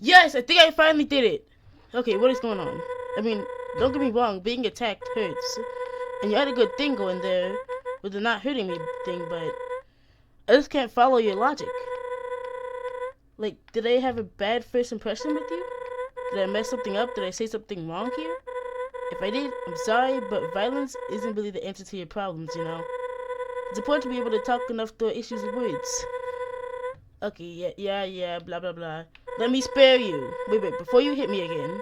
Yes, I think I finally did it. Okay, what is going on? I mean, don't get me wrong, being attacked hurts. And you had a good thing going there with the not hurting me thing, but I just can't follow your logic. Like, did I have a bad first impression with you? Did I mess something up? Did I say something wrong here? If I did, I'm sorry, but violence isn't really the answer to your problems, you know? It's important to be able to talk enough through issues with words. Okay, yeah, blah, blah, blah. Let me spare you. Wait, before you hit me again.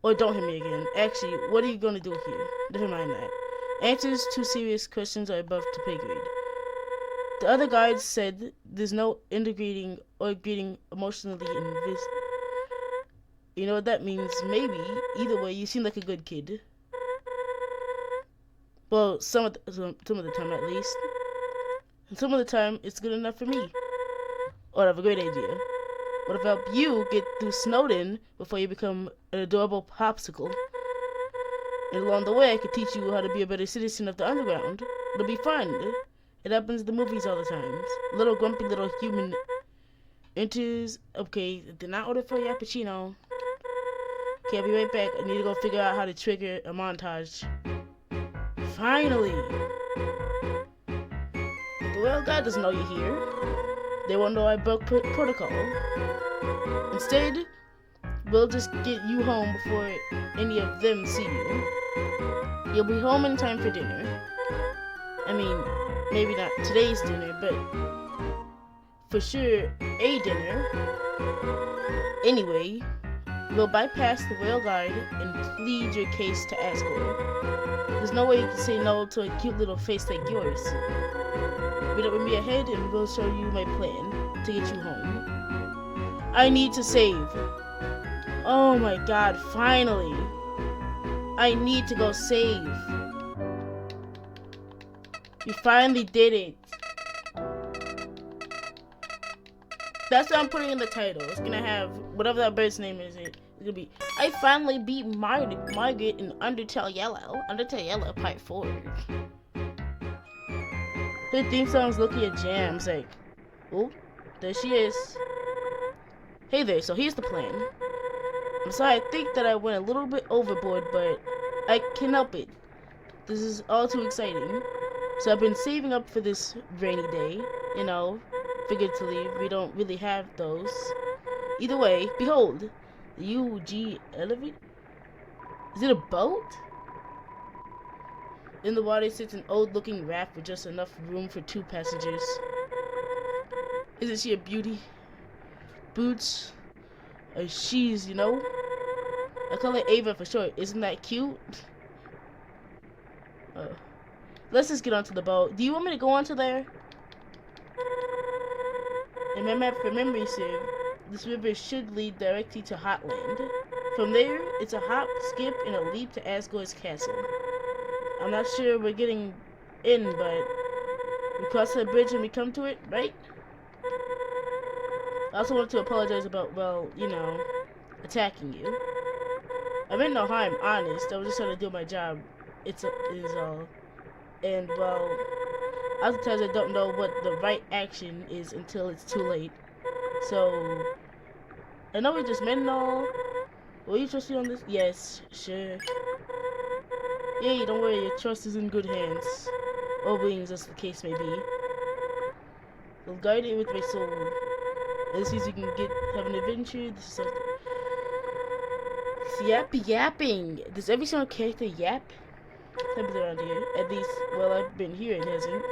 Or don't hit me again. Actually, what are you gonna do here? Never mind that. Answers to serious questions are above the pay grade. The other guards said there's no integrating or greeting emotionally in this. You know what that means? Maybe. Either way, you seem like a good kid. Well, some of the time at least. And some of the time, it's good enough for me. Oh, I have a great idea. What if I help you get through Snowden before you become an adorable popsicle? And along the way, I could teach you how to be a better citizen of the underground. It'll be fun. It happens in the movies all the time. Little grumpy little human enters. Okay, did not order for a cappuccino. Okay, I'll be right back. I need to go figure out how to trigger a montage. Finally! The royal guard doesn't know you're here. They won't know I broke protocol. Instead, we'll just get you home before any of them see you. You'll be home in time for dinner. I mean, maybe not today's dinner, but for sure a dinner. Anyway, we'll bypass the royal guard and plead your case to Asgore. There's no way you can say no to a cute little face like yours. Meet up with me ahead and we'll show you my plan to get you home. I need to save. Oh my god, finally. I need to go save. You finally did it. That's what I'm putting in the title. It's gonna have whatever that bird's name is. It's gonna be I finally beat Margaret in Undertale Yellow. Undertale Yellow Part 4. Her theme song's looking at jams like, oh, there she is. Hey there, so here's the plan. I'm sorry, I think that I went a little bit overboard, but I can help it. This is all too exciting. So I've been saving up for this rainy day, you know, figuratively, we don't really have those. Either way, behold, the UG elevator? Is it a boat? In the water sits an old-looking raft with just enough room for 2 passengers. Isn't she a beauty? Boots, she's, you know? I call her Ava for short. Isn't that cute? Let's just get onto the boat. Do you want me to go onto there? If memory serves, this river should lead directly to Hotland. From there, it's a hop, skip, and a leap to Asgore's castle. I'm not sure we're getting in, but we cross the bridge when we come to it, right? I also wanted to apologize about, well, you know, attacking you. I meant no harm, honest. I was just trying to do my job. It is all. And, well, oftentimes I don't know what the right action is until it's too late. So, I know we just met and all. Will you trust me on this? Yes, sure. Yay, don't worry, your trust is in good hands. Or wings, as the case may be. I'll guide it with my soul. As soon as you can have an adventure, this is something. Yapping. Does every single character yap? Happens around here. At least, well, I've been here, it hasn't.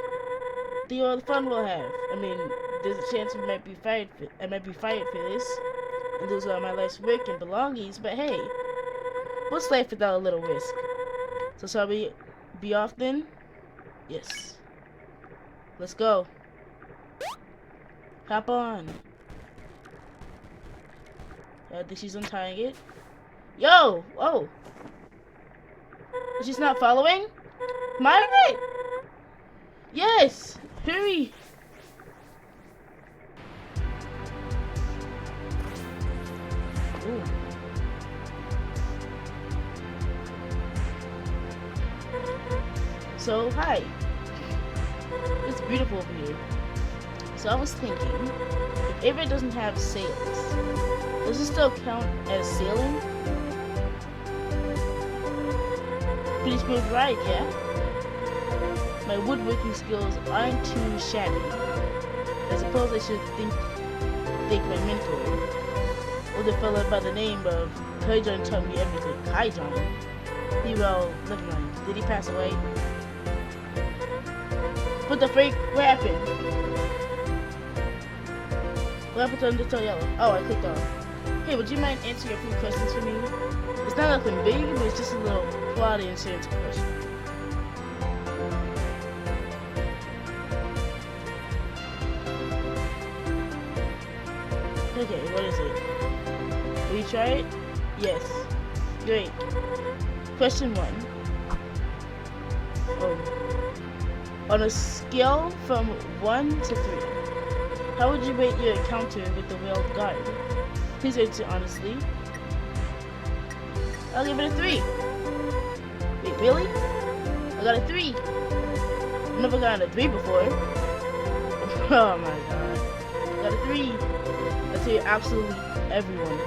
Think of all the fun we'll have. I mean, there's a chance I might be fired for this. And lose all my life's work and belongings, but hey, what's life without a little risk? So shall we be off then? Yes. Let's go. Hop on. I think she's untying it. Yo! Whoa! She's not following? Margaret! Yes! Hurry! Ooh. So, hi. It's beautiful over here. So I was thinking, if Ava doesn't have sails. Does it still count as sailing? Pretty smooth ride, yeah? My woodworking skills aren't too shabby. I suppose I should thank my mentor. Older fella by the name of Kaijon taught me everything. Kaijon? Well, never mind. Did he pass away? What the freak? What happened? What happened to Undertale Yellow? Oh, I clicked off. Hey, would you mind answering a few questions for me? It's not nothing big, but it's just a little quality insurance question. Okay, what is it? Will you try it? Yes. Great. Question 1. On a scale from 1 to 3, how would you rate your encounter with the whale guard? Please answer honestly. I'll give it a 3. Wait, really? I got a 3. I've never gotten a 3 before. Oh my god. I got a 3. I tell you absolutely everyone.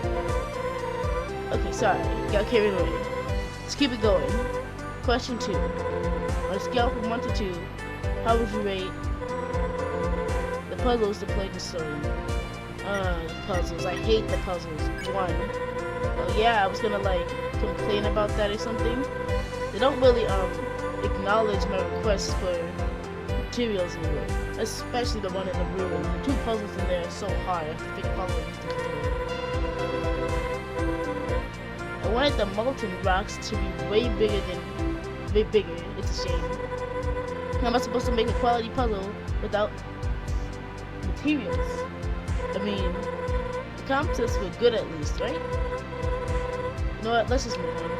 Okay, sorry. Got carried away. Let's keep it going. Question 2. On a scale from 1 to 2, how would you rate the puzzles to play the story? The puzzles. I hate the puzzles. 1. Oh yeah, I was gonna like complain about that or something. They don't really acknowledge my requests for materials anymore. Especially the one in the room. The 2 puzzles in there are so hard. I have to figure out what I wanted the molten rocks to be way bigger. It's a shame. How am I supposed to make a quality puzzle without materials? I mean, the contests were good at least, right? You know what? Let's just move on.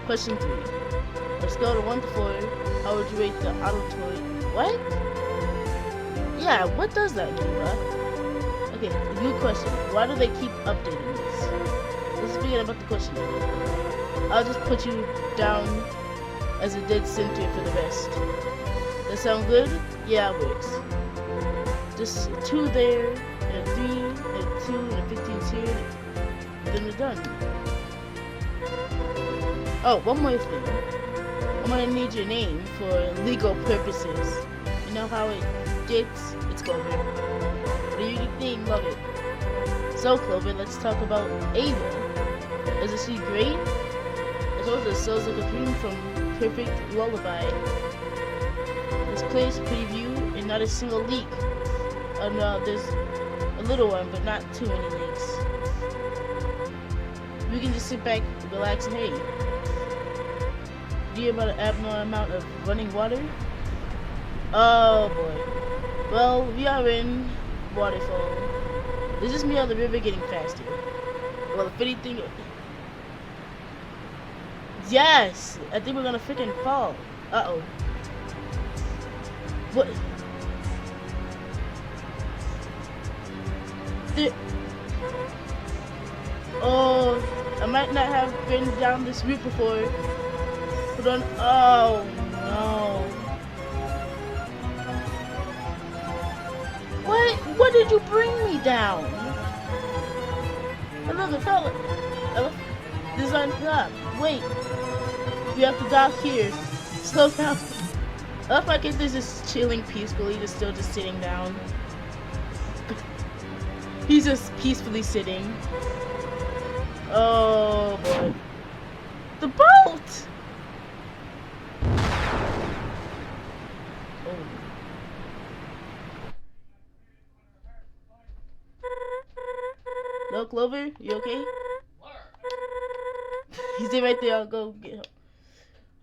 Question 3. On a scale of 1 to 4, how would you rate the auditory? What? Yeah, what does that mean, bro? Okay, new question. Why do they keep updating this? Let's forget about the question. I'll just put you down as a dead center for the rest. That sound good? Yeah, it works. Just a 2 there, and a 3, and a 2, and a 15 here, then we're done. Oh, one more thing. I'm gonna need your name for legal purposes. You know how it gets? It's Clover. What a unique name, love it. So Clover, let's talk about Ava. Isn't she great? I told her it sounds like a dream from Perfect Lullaby. This clear pretty view and not a single leak. Oh no, there's a little one, but not too many leaks. We can just sit back, relax, and hey. Do you hear about an abnormal amount of running water? Oh boy. Well, we are in waterfall. It's just me on the river getting faster. Well, if anything... Yes! I think we're gonna freaking fall. Uh-oh. What? Oh, I might not have been down this route before. Hold on. Oh, no. What did you bring me down? Another fella. This is on top. Wait. We have to dock here. Slow down. I love how this is chilling peacefully, just still just sitting down. He's just peacefully sitting. Oh boy. The boat! Oh. No, Clover, you okay? He's right there, I'll go get him.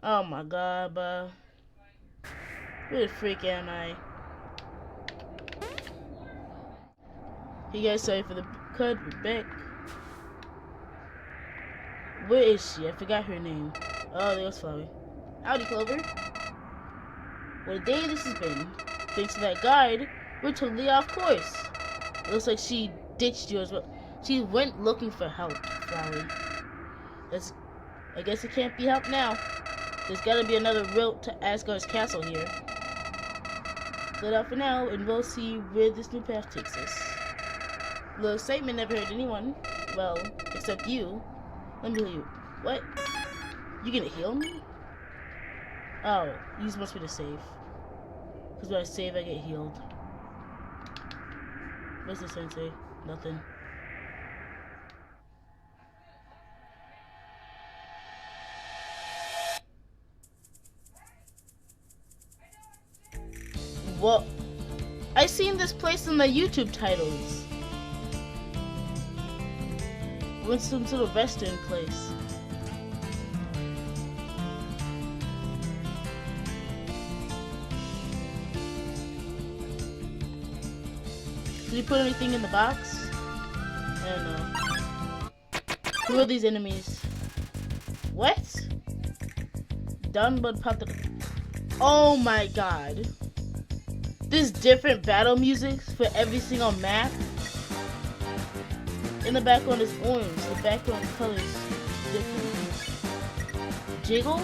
Oh my god, bro. Where the freak am I? Hey guys, sorry for the cut, we're back. Where is she? I forgot her name. Oh, there goes Flower. Howdy, Clover. What a day this has been. Thanks to that guide, we're totally off course. It looks like she ditched you as well. She went looking for help, Flower. I guess it can't be helped now. There's gotta be another route to Asgard's castle here. Let out for now, and we'll see where this new path takes us. The statement never hurt anyone. Well, except you. Let me heal you. What? You gonna heal me? Oh, you must be to save. Because when I save, I get healed. What's this sign say? Nothing. Well, I seen this place in the YouTube titles. Went some sort of Western place. Did you put anything in the box? I don't know. Who are these enemies? What? Done but popped up. Oh my god. There's different battle music for every single map. In the background is orange. The background color is different. Jiggle?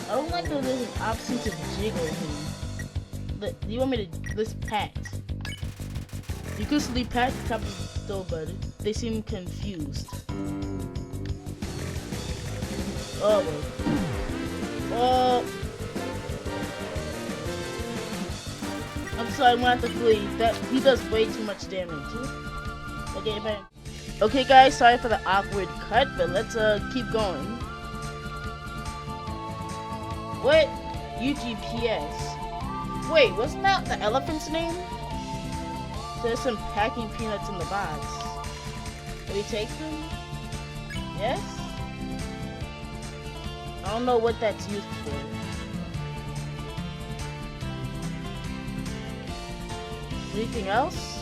I don't like that there's an option to jiggle here. Do you want me to list packs? You could sleep pack top of the but they seem confused. Oh boy. Oh. I'm sorry, I'm gonna have to flee. That he does way too much damage. Okay, man. Okay, guys, sorry for the awkward cut, but let's keep going. What? UGPS. Wait, wasn't that the elephant's name? So there's some packing peanuts in the box. Can we take them? Yes? I don't know what that's used for. Anything else?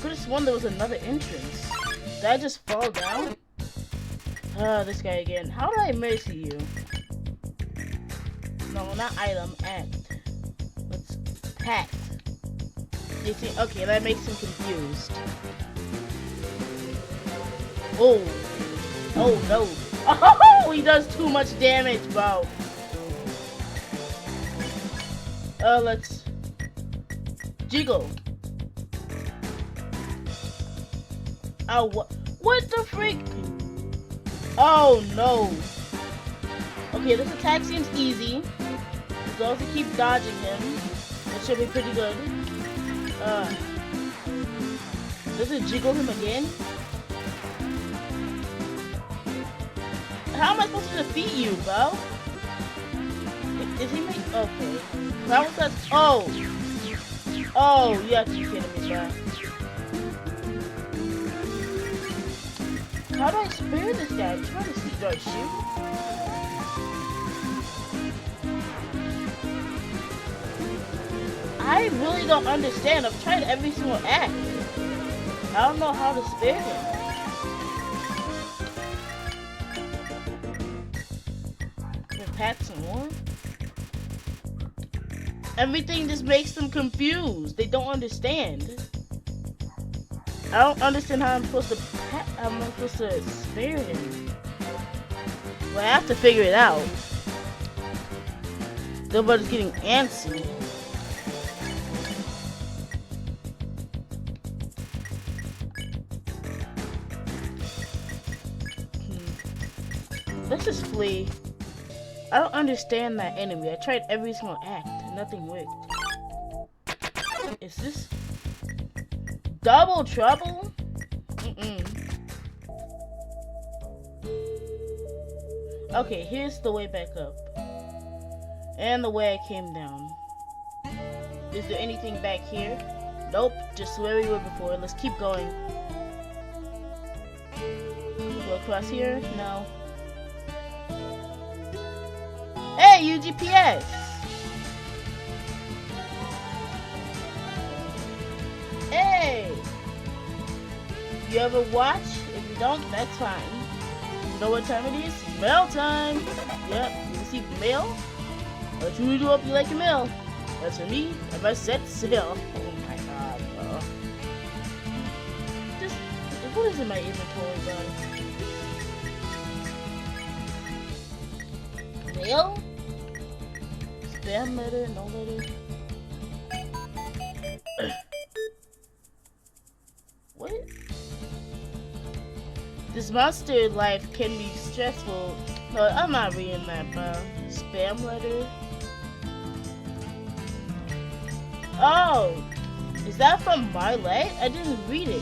Could have sworn there was another entrance. Did I just fall down? Ah, this guy again. How did I mercy you? No, not item, act. Let's pack. You see, okay, that makes him confused. Oh. Oh no. Oh, he does too much damage, bro. Let's jiggle. Oh, what the freak? Oh no. Okay, this attack seems easy. As long as we keep dodging him, it should be pretty good. Does it jiggle him again? How am I supposed to defeat you, bro? Is he make okay? That was that. Oh, oh, you have to be kidding me, bro. How do I spare this guy? I'm trying to see. Do I shoot? I really don't understand. I've tried every single act. I don't know how to spare him. Can I pack some more? Everything just makes them confused. They don't understand. I don't understand how I'm supposed to spare him. Well, I have to figure it out. Nobody's getting antsy. Let's just flee. I don't understand that enemy. I tried every single act and nothing worked. Is this double trouble? Okay, here's the way back up. And the way I came down. Is there anything back here? Nope, just where we were before. Let's keep going. Go across here? No. Hey, UGPS! Hey! You ever watch? If you don't, that's fine. You know what time it is? Mail time! Yep, you received mail? What you do hope you like your mail. That's for me, and my set sail. Oh my god, bro. Just, what is in my inventory, bro? Mail? Spam letter, no letter. What? This monster life can be stressful. No, I'm not reading that, bro. Spam letter? Oh! Is that from Marlet? I didn't read it.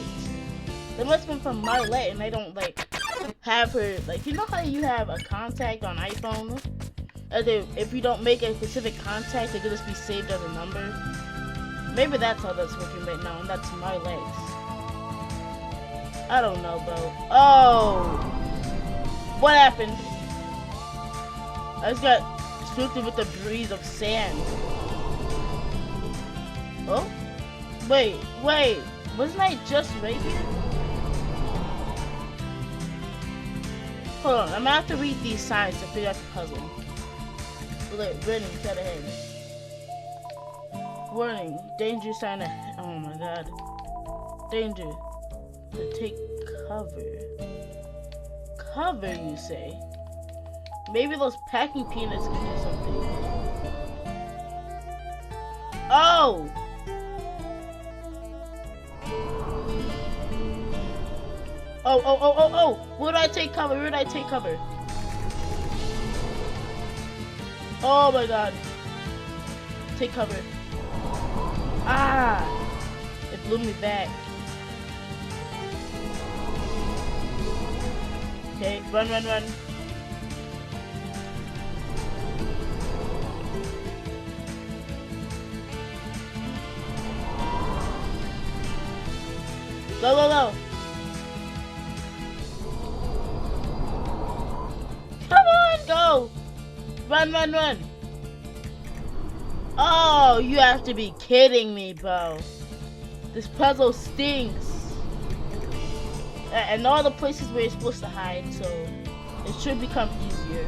That must have been from Marlet, and I don't, like, have her, like, you know how you have a contact on iPhone? If you don't make a specific contact, it could just be saved as a number. Maybe that's how that's working right now, and that's Marlet. I don't know, bro. Oh! What happened? I just got swooped with a breeze of sand. Oh? Wait. Wasn't I just right here? Hold on, I'm gonna have to read these signs to figure out the puzzle. Look, running, cut ahead. Warning, danger sign ahead. Oh my god. Danger. To take cover. Cover, you say? Maybe those packing peanuts can do something. Oh! Oh! Where did I take cover? Oh my god. Take cover. Ah! It blew me back. Okay, run. Go. Come on, go. Run. Oh, you have to be kidding me, bro. This puzzle stinks. And all the places where you're supposed to hide, so it should become easier.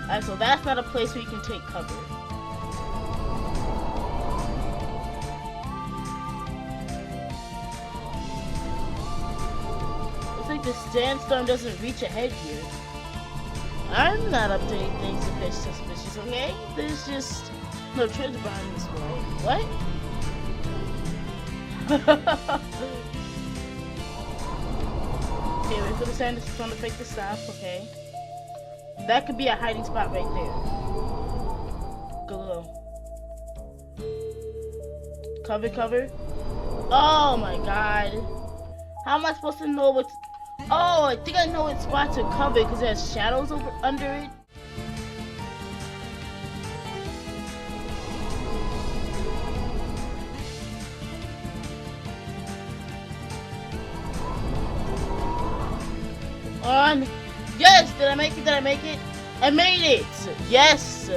Alright, so that's not a place where you can take cover. Looks like the sandstorm doesn't reach ahead here. I'm not up to anything suspicious, okay? There's just no treasure behind this wall. What? Okay, wait for the sandstorm effect to stop, okay? That could be a hiding spot right there. Go. Cover. Oh my god. How am I supposed to know what's... Oh, I think I know what spot to cover because it has shadows under it. On. Yes! Did I make it? I made it! Yes!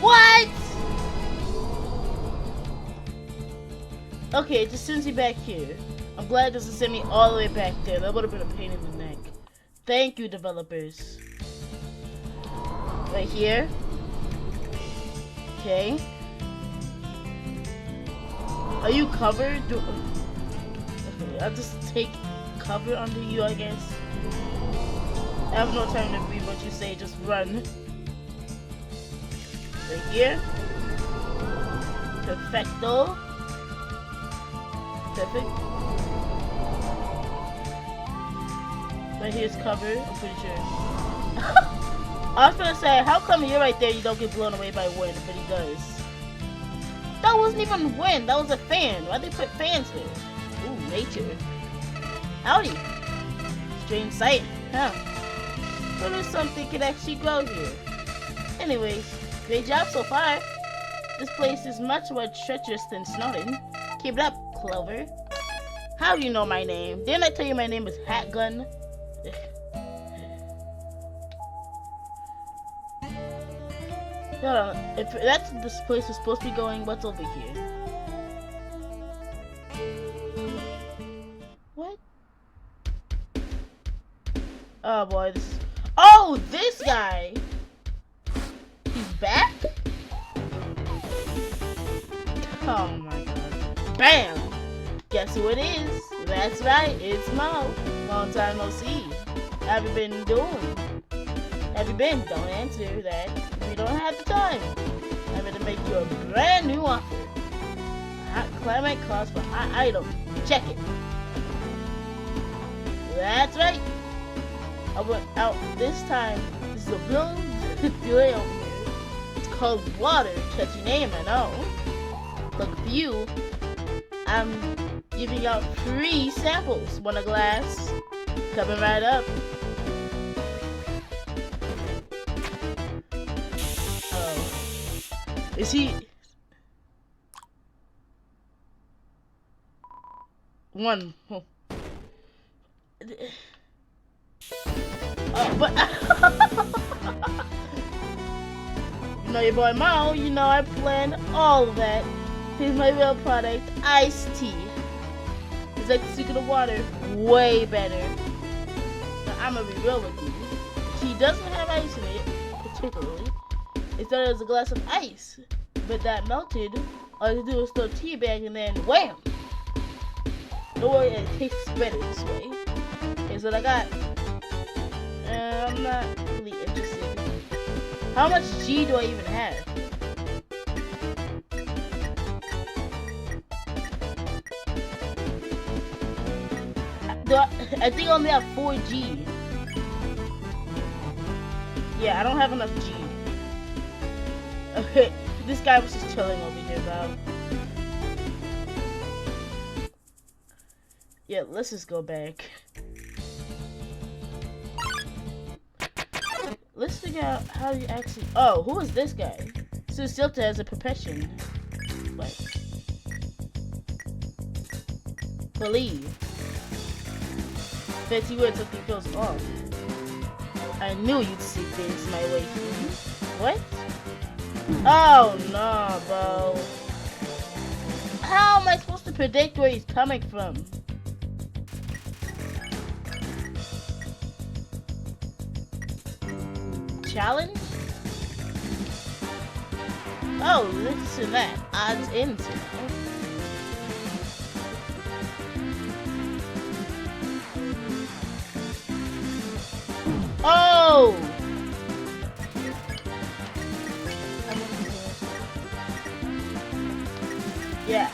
What? Okay, it just sends me back here. I'm glad it doesn't send me all the way back there. That would have been a pain in the neck. Thank you, developers. Right here. Okay. Are you covered? Okay, I'll just take cover under you, I guess. I have no time to read what you say, just run. Right here. Perfecto. Perfect. Right here's cover, I'm pretty sure. I was gonna say, how come you're right there you don't get blown away by wind, but he does? That wasn't even wind, that was a fan. Why'd they put fans there? Ooh, nature. Howdy. Strange sight, huh? But there's something could actually grow here. Anyways, great job so far. This place is much more treacherous than Snowden. Keep it up, Clover. How do you know my name? Didn't I tell you my name is Hatgun? Hold on, if that's this place is supposed to be going, what's over here? What? Oh boy, this is... Oh, this guy! He's back? Oh my god. Bam! Guess who it is? That's right, it's Mo. Long time no see. have you been doing? Have you been? Don't answer that. We don't have the time. I'm gonna make you a brand new offer. Hot climate cost for hot item. Check it. That's right. I went out this time. This is a real delay over here. It's called water. Catchy name, I know. Look for you. I'm giving out free samples. Want a glass? Coming right up. Is he... One. Oh. But... You know your boy Mao, you know I planned all of that. Here's my real product, iced tea. It's like the secret of water, way better. Now I'm gonna be real with you. Tea doesn't have ice in it, particularly. Instead, there's a glass of ice, but that melted. All you do is throw a tea bag and then wham! Don't worry, it tastes better this way. Here's what I got. I'm not really interested. How much G do I even have? I think I only have 4 G. Yeah, I don't have enough G. Okay, this guy was just chilling over here, bro. Yeah, let's just go back. Let's figure out how you actually... Oh, who is this guy? Silta has a profession. What? Believe. Fancy word, something feels off. I knew you'd see things my way. What? Oh no, bro. How am I supposed to predict where he's coming from? Challenge? Oh, listen to that. Odds into. Oh! Yeah.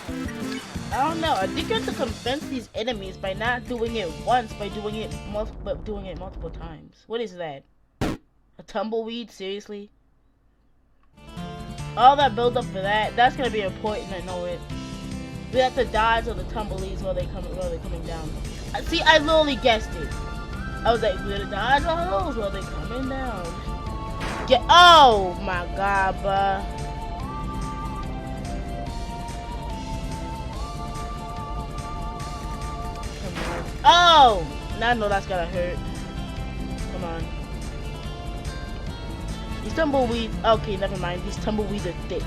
I don't know. I think you have to convince these enemies by not doing it once, by doing it multiple times. What is that? A tumbleweed? Seriously? All that build up for that, that's gonna be important, I know it. We have to dodge on the tumbleweeds while they're coming down. See, I literally guessed it. I was like, we're gonna dodge on those while they're coming down. Oh my god, bruh. Oh! Now I know that's gonna hurt. Come on. These tumbleweeds... Okay, never mind. These tumbleweeds are thick.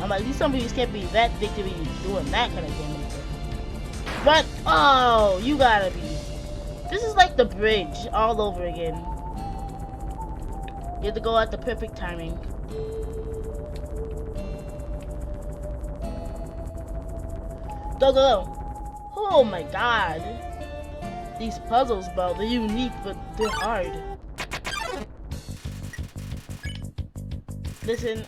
I'm like, these tumbleweeds can't be that thick to be doing that kind of damage. But, oh, you gotta be. This is like the bridge all over again. You have to go at the perfect timing. Go. Oh my god. These puzzles, bro, they're unique, but they're hard. Listen,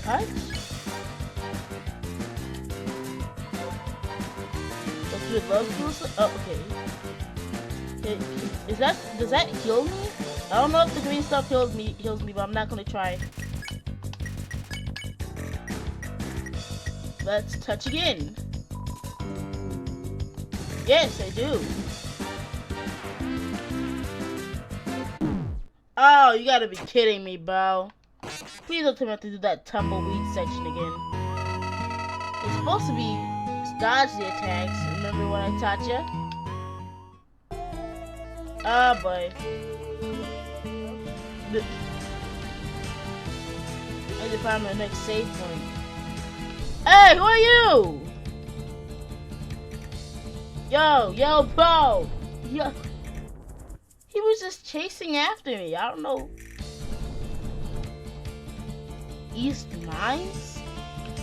touch? With love boost? Oh, okay. Does that heal me? I don't know if the green stuff heals me, but I'm not gonna try. Let's touch again. Yes, I do. Oh, you gotta be kidding me, bro. Please don't tell me I have to do that tumbleweed section again. It's supposed to be dodge the attacks. Remember when I taught you? Oh boy. I need to find my next save point. Hey, who are you? Yo, bro. Yo. He was just chasing after me. I don't know. East Mines?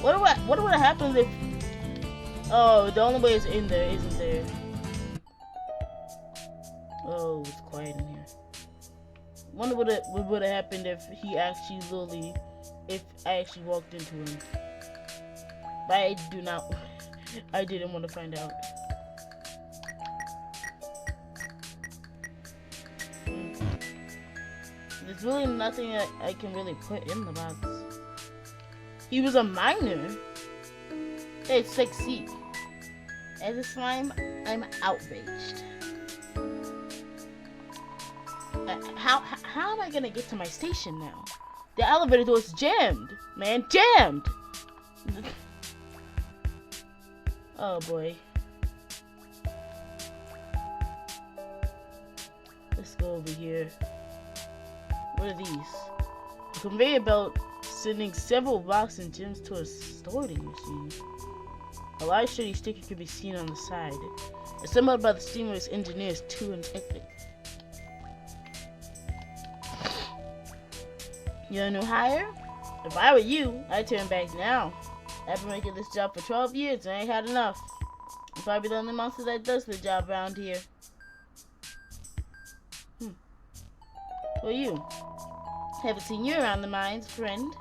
What would have happened if Oh, the only way is in there, isn't there? Oh, it's quiet in here. Wonder what would have happened if he actually literally, if I actually walked into him. But I do not. I didn't want to find out. There's really nothing that I can really put in the box. He was a minor. Hey, it's like Seek. As a slime, I'm outraged. How am I gonna get to my station now? The elevator door is jammed, man, jammed. Oh boy. Let's go over here. What are these? A conveyor belt sending several rocks and gems to a sorting machine. A large shiny sticker can be seen on the side. Assembled by the steamer's engineers to an epic. You're a new hire? If I were you, I'd turn back now. I've been making this job for 12 years and I ain't had enough. I'm probably the only monster that does the job around here. Who are you? Haven't seen you around the mines, friend.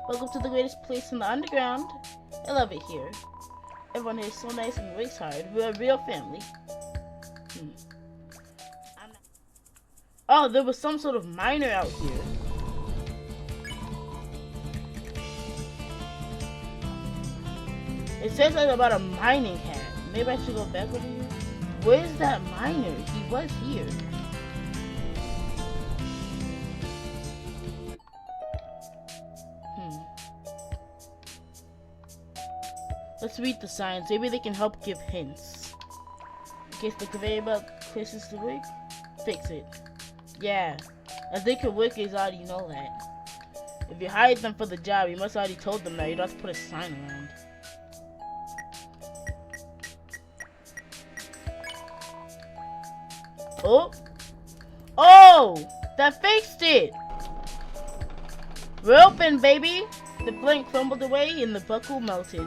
Welcome to the greatest place in the underground. I love it here. Everyone here is so nice and works hard. We're a real family. Oh, there was some sort of miner out here. It says something about a mining hat. Maybe I should go back over here. Where's that miner? He was here. Let's read the signs. Maybe they can help give hints. In case the conveyor belt quits to work, fix it. Yeah, as they could work is already know that. If you hired them for the job, you must already told them that. You don't have to put a sign around. Oh! Oh! That fixed it! We're open, baby! The plank crumbled away and the buckle melted.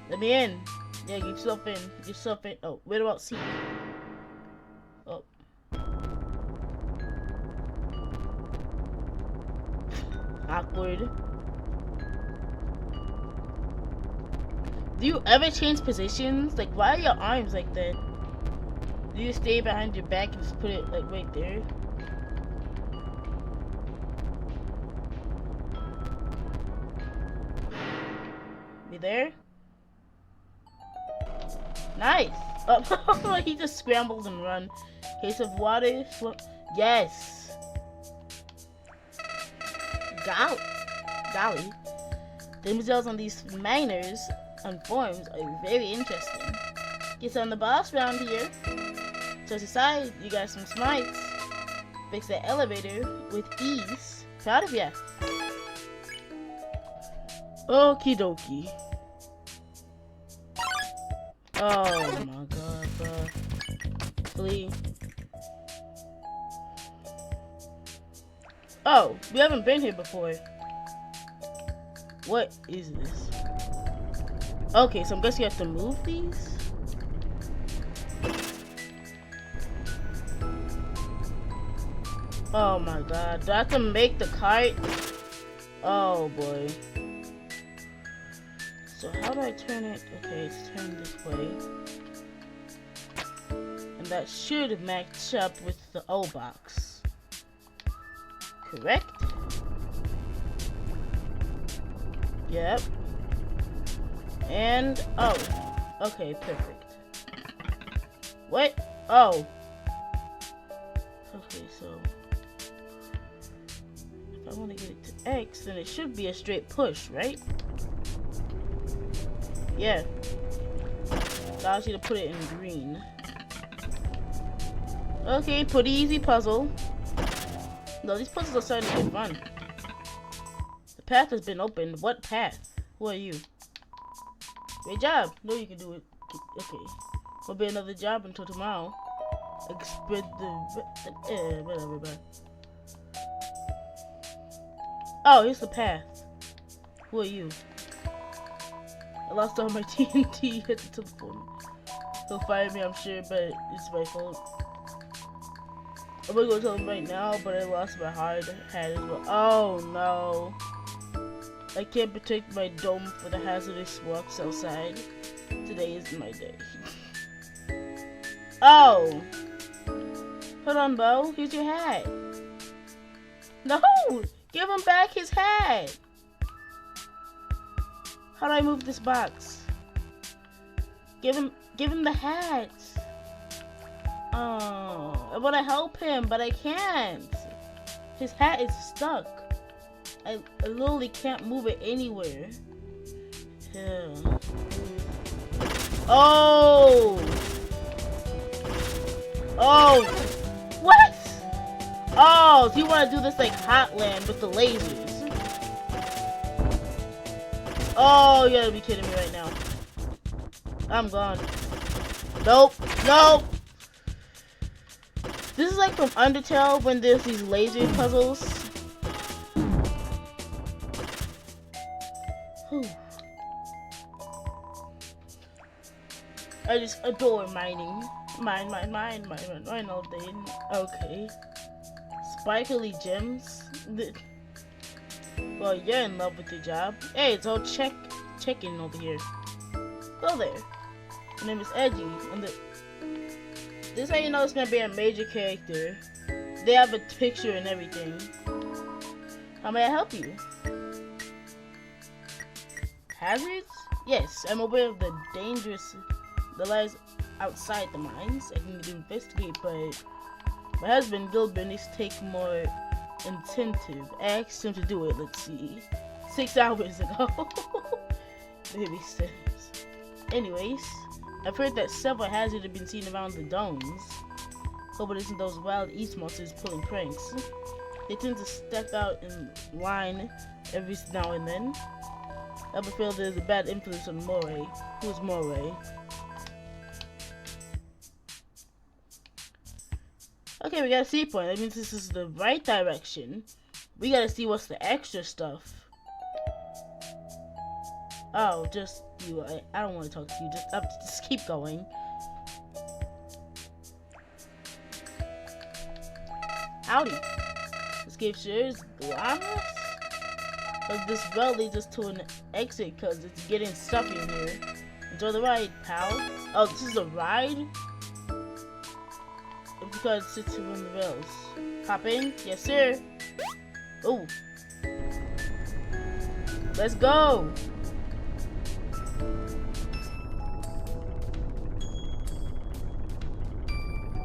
Let me in. Yeah, get yourself in. Get yourself in. Oh, what about C? Oh. Awkward. Do you ever change positions? Like, why are your arms like that? Do you stay behind your back and just put it, like, right there? You there? Nice! Oh, he just scrambles and runs. Case of water. Yes! Golly. The results on these miners and forms are very interesting. Guess I'm the boss around here. So aside, you got some smarts. Fix that elevator with ease. Proud of ya. Okie dokie. Oh my god, bro. Please. Oh, we haven't been here before. What is this? Okay, so I guess you have to move these? Oh my god, do I have to make the cart? Oh boy. So how do I turn it? Okay, it's turned this way. And that should match up with the O box. Correct? Yep. And, oh. Okay, perfect. What? Oh. Okay, so if I want to get it to X, then it should be a straight push, right? Yeah. Allows you to put it in green. Okay, pretty easy puzzle. No, these puzzles are starting to get fun. The path has been opened. What path? Who are you? Great job. No, you can do it. Okay. Will be another job until tomorrow. Expect the whatever. Oh, here's the path. Who are you? I lost all my TNT at the telephone. He'll fire me, I'm sure, but it's my fault. I'm gonna go tell him right now, but I lost my hard hat as well. Oh no. I can't protect my dome for the hazardous walks outside. Today is my day. Oh! Hold on, Bo. Here's your hat. No! Give him back his hat! How do I move this box? Give him the hat! Oh, I wanna help him, but I can't. His hat is stuck. I literally can't move it anywhere. Yeah. Oh! Oh! What? Oh, so you want to do this like Hotland with the lasers? Oh, you gotta be kidding me right now. I'm gone. Nope. Nope. This is like from Undertale when there's these laser puzzles. Whew. I just adore mining. Mine all day. Okay. Sparkly gems. Well, you're in love with your job. Hey, it's all check-in over here. Go there. My name is Edgy. This is how you know it's gonna be a major character. They have a picture and everything. How may I help you? Hazards? Yes, I'm aware of the dangerous that lies outside the mines. I can investigate, but my husband Gilbert needs to take more intensive. I asked him to do it, let's see, 6 hours ago. Maybe 6. Anyways, I've heard that several hazards have been seen around the domes. Hope it isn't those wild East monsters pulling pranks. They tend to step out in line every now and then. I have a feel there's a bad influence on Moray. Who's Moray? Okay, we got a C point. That means this is the right direction. We gotta see what's the extra stuff. Oh, just you. I don't want to talk to you. Just keep going. Howdy. This cave sure is glamorous. But this well leads us to an exit because it's getting stuffy in here. Enjoy the ride, pal. Oh, this is a ride? Because it sits on the rails. Hop in? Yes, sir. Oh. Let's go.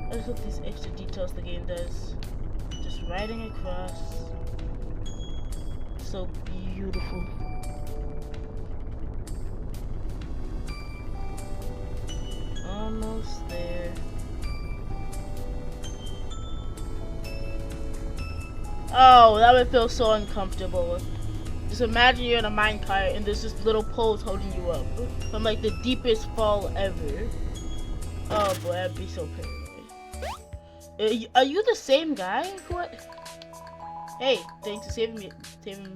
I just hope these extra details the game does. Just riding across. So beautiful. Almost there. Oh, that would feel so uncomfortable. Just imagine you're in a minecart and there's just little poles holding you up from like the deepest fall ever. Oh boy, that'd be so paranoid. Are you the same guy? What? Hey, thanks for saving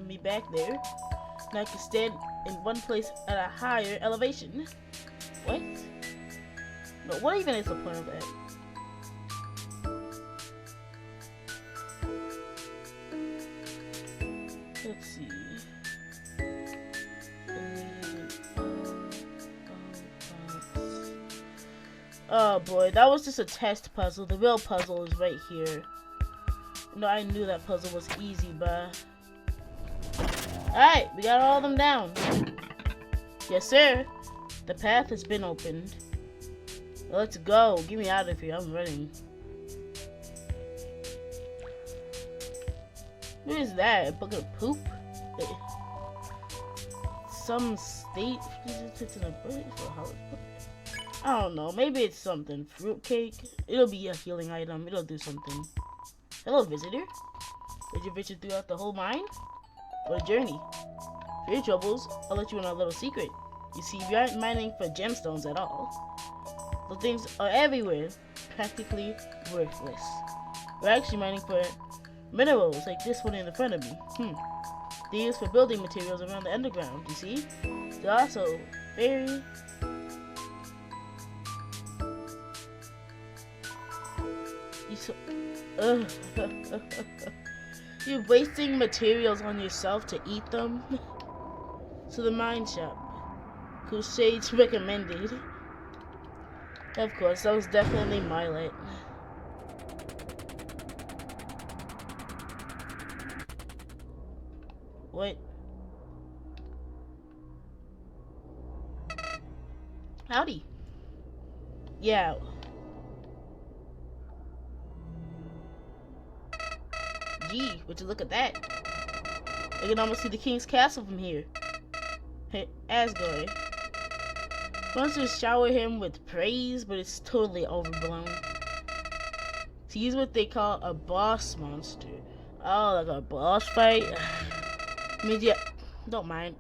me back there. Now I can stand in one place at a higher elevation. What? No, what even is the point of that? Let's see. Oh boy, that was just a test puzzle. The real puzzle is right here. No, I knew that puzzle was easy, but... Alright, we got all of them down. Yes, sir. The path has been opened. Let's go. Get me out of here. I'm running. What is that? A bucket of poop? Some state? I don't know. Maybe it's something. Fruitcake? It'll be a healing item. It'll do something. Hello, visitor. Did you venture throughout the whole mine? What a journey. For your troubles, I'll let you in on a little secret. You see, we aren't mining for gemstones at all. Those things are everywhere. Practically worthless. We're actually mining for minerals like this one in the front of me. They're used for building materials around the underground, you see? They're also Fairy. You so You're wasting materials on yourself to eat them. To the mine shop. Crusades recommended. Of course, that was definitely Marlet. What? Howdy. Yeah. Gee, would you look at that? I can almost see the king's castle from here. Hey, Asgard. Wants to shower him with praise, but it's totally overblown. He's what they call a boss monster. Oh, like a boss fight? Means yeah, don't mind.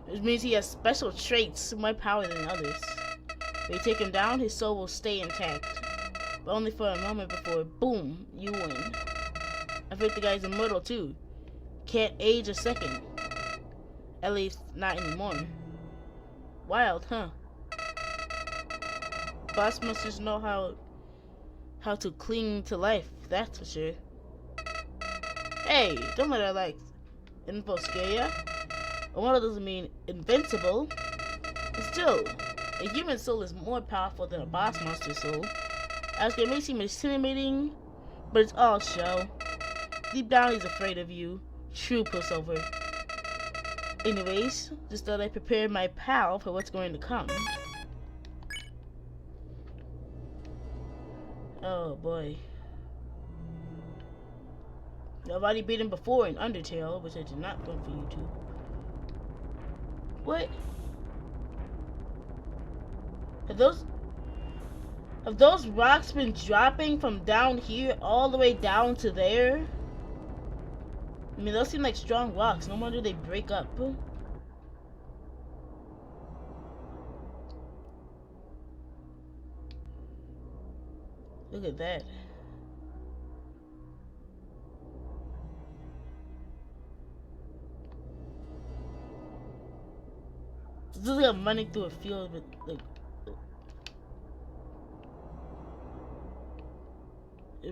It means he has special traits, more power than others. When you take him down, his soul will stay intact. But only for a moment before, boom, you win. I think the guy's immortal too. Can't age a second. At least, not anymore. Wild, huh? Boss monsters know how to cling to life, that's for sure. Hey, don't let our info scare ya. Immortal doesn't mean invincible. But still, a human soul is more powerful than a boss monster soul. Asgard may seem intimidating, but it's all show. Deep down, he's afraid of you. True pushover. Anyways, just thought I'd prepare my pal for what's going to come. Oh boy. I've already beat him before in Undertale, which I did not want for you to. What? Have those rocks been dropping from down here all the way down to there? I mean, those seem like strong rocks. No wonder they break up. Look at that. This is like I'm running through a field with like.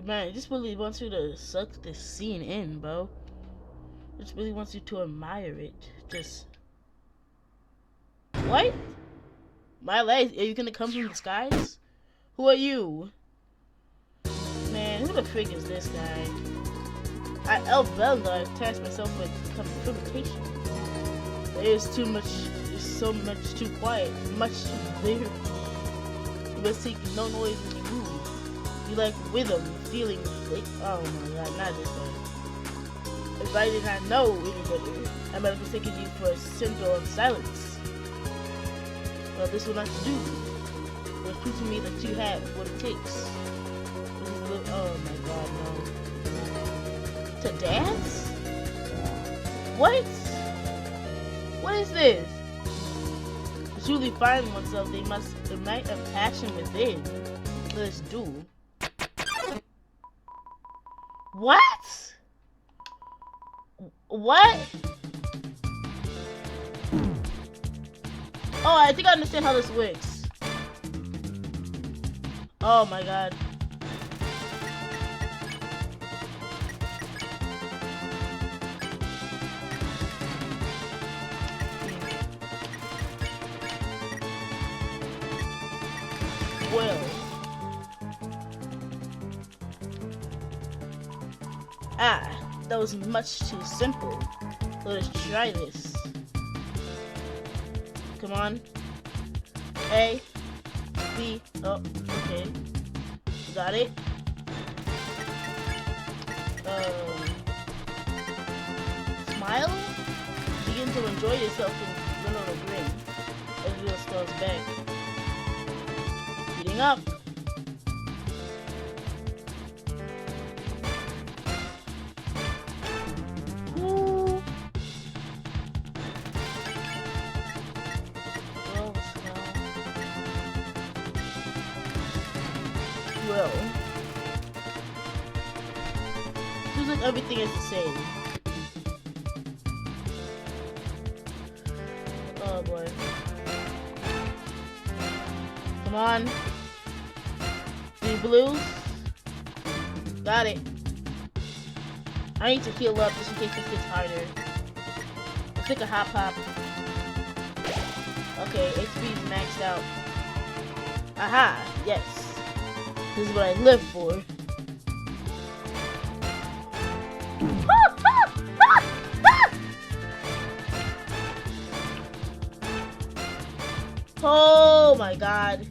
Man, it just really wants you to suck this scene in, bro. It just really wants you to admire it. Just. What? Marlet, are you gonna come from the skies? Who are you? Man, who the frig is this guy? At El Belga, I've tasked myself with communication. There's too much. There's so much too quiet. Much too clear. You must take no noise when you move. You like rhythm, feeling, like, oh my god, not this guy. If I did not know any better, I might have mistaken you for a symbol of silence. Well, this will not do. It proves to me that you have what it takes. Oh my god, no. To dance? What? What is this? To truly find oneself, they must ignite a passion within. Let's do. What? What? Oh, I think I understand how this works. Oh my god. Well. Ah, that was much too simple. Let's try this. Come on. A, B, oh, okay. Got it. Smile? Begin to enjoy yourself and run on a grin. As your spells back. Heating up. Well, seems like everything is the same. Oh boy. Come on. Any blues? Got it. I need to heal up just in case this gets harder. Let's take a hop hop. Okay, HP is maxed out. Aha! Yes. This is what I live for. Oh my god.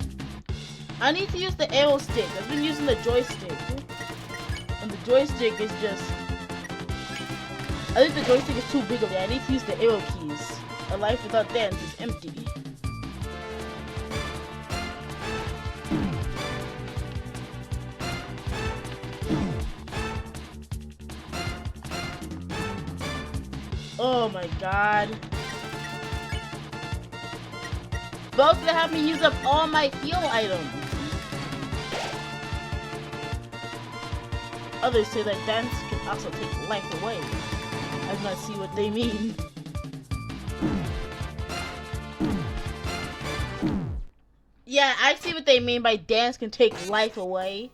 I need to use the arrow stick. I've been using the joystick. And the joystick is just... I think the joystick is too big of it. I need to use the arrow keys. A life without dance is empty. Oh my god. Both gonna have me use up all my heal items. Others say that dance can also take life away. I do not see what they mean. Yeah, I see what they mean by dance can take life away.